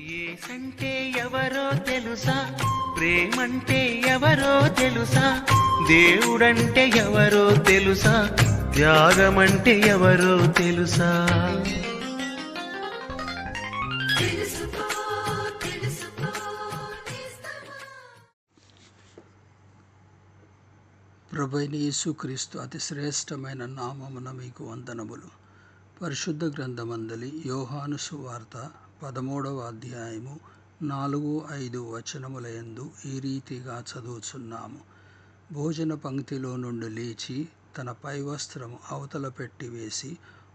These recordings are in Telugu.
ఏసంటే ఎవరో తెలుసా, ప్రేమంటే ఎవరో తెలుసా, దేవుడంటే ఎవరో తెలుసా, త్యాగమంటే ఎవరో తెలుసా. ప్రభువైన యేసుక్రీస్తు అతి శ్రేష్టమైన నామమున మీకు వందనములు. పరిశుద్ధ గ్రంథమందలి యోహాను సువార్త 13వ అధ్యాయము 4-5 వచనములయందు ఈ రీతిగా చదువుచున్నాము. భోజన పంక్తిలో నుండి లేచి తన పై వస్త్రము అవతల పెట్టి వేసి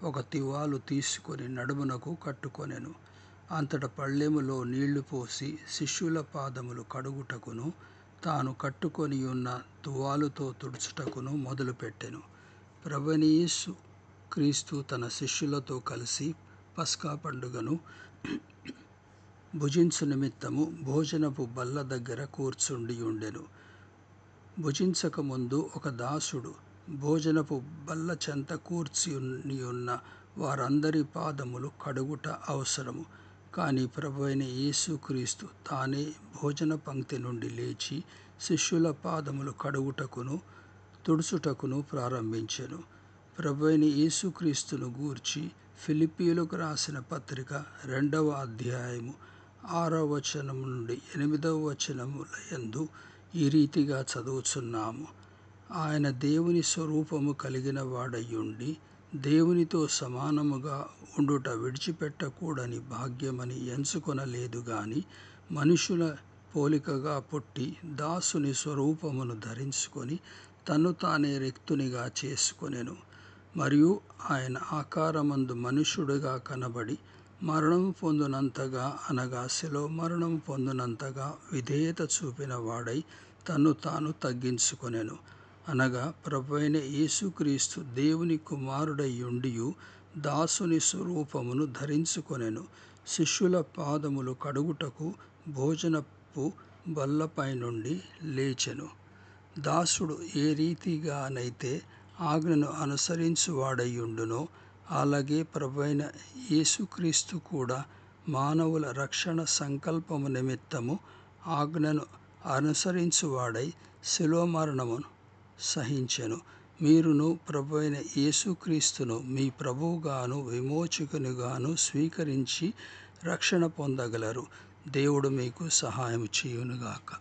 ఒక తివాలు తీసుకొని నడుమునకు కట్టుకొనెను. అంతట పళ్ళెములో నీళ్లు పోసి శిష్యుల పాదములు కడుగుటకును తాను కట్టుకొని ఉన్న తువాలుతో తుడుచుటకును మొదలుపెట్టెను. ప్రభువైన యేసు క్రీస్తు తన శిష్యులతో కలిసి పస్కా పండుగను భుజించు నిమిత్తము భోజనపు బల్ల దగ్గర కూర్చుండి ఉండెను. భుజించకముందు ఒక దాసుడు భోజనపు బల్ల చెంత కూర్చుని ఉన్న వారందరి పాదములు కడుగుట అవసరము. కానీ ప్రభువైన యేసుక్రీస్తు తానే భోజన పంక్తి నుండి లేచి శిష్యుల పాదములు కడుగుటకును తుడుచుటకును ప్రారంభించెను. ప్రభువైన యేసుక్రీస్తును గూర్చి ఫిలిప్పీయులకు రాసిన పత్రిక 2వ అధ్యాయము 6వ వచనము నుండి 8వ వచనములయందు ఈ రీతిగా చదువుచున్నాము. ఆయన దేవుని స్వరూపము కలిగిన వాడయ్యుండి దేవునితో సమానముగా ఉండుట విడిచిపెట్టకూడని భాగ్యమని ఎంచుకొనలేదు గాని మనుషుల పోలికగా పుట్టి దాసుని స్వరూపమును ధరించుకొని తను తానే రిక్తునిగా చేసుకొనెను. మరియు ఆయన ఆకారమందు మనుష్యుడిగా కనబడి మరణము పొందునంతగా అనగా శిలువ మరణము పొందునంతగా విధేయత చూపిన వాడై తను తాను తగ్గించుకొనెను. అనగా ప్రభువైన యేసుక్రీస్తు దేవుని కుమారుడయ్యుండియు దాసుని స్వరూపమును ధరించుకొనెను. శిష్యుల పాదములు కడుగుటకు భోజనపు బల్లపై నుండి లేచెను. దాసుడు ఏ రీతిగానైతే ఆజ్ఞను అనుసరించువాడయ్యుండునో అలాగే ప్రభువైన యేసుక్రీస్తు కూడా మానవుల రక్షణ సంకల్పము నిమిత్తము ఆజ్ఞను అనుసరించువాడై శిలువ మరణమును సహించెను. మీరును ప్రభువైన యేసుక్రీస్తును మీ ప్రభువుగాను విమోచకునిగాను స్వీకరించి రక్షణ పొందగలరు. దేవుడు మీకు సహాయం చేయునుగాక.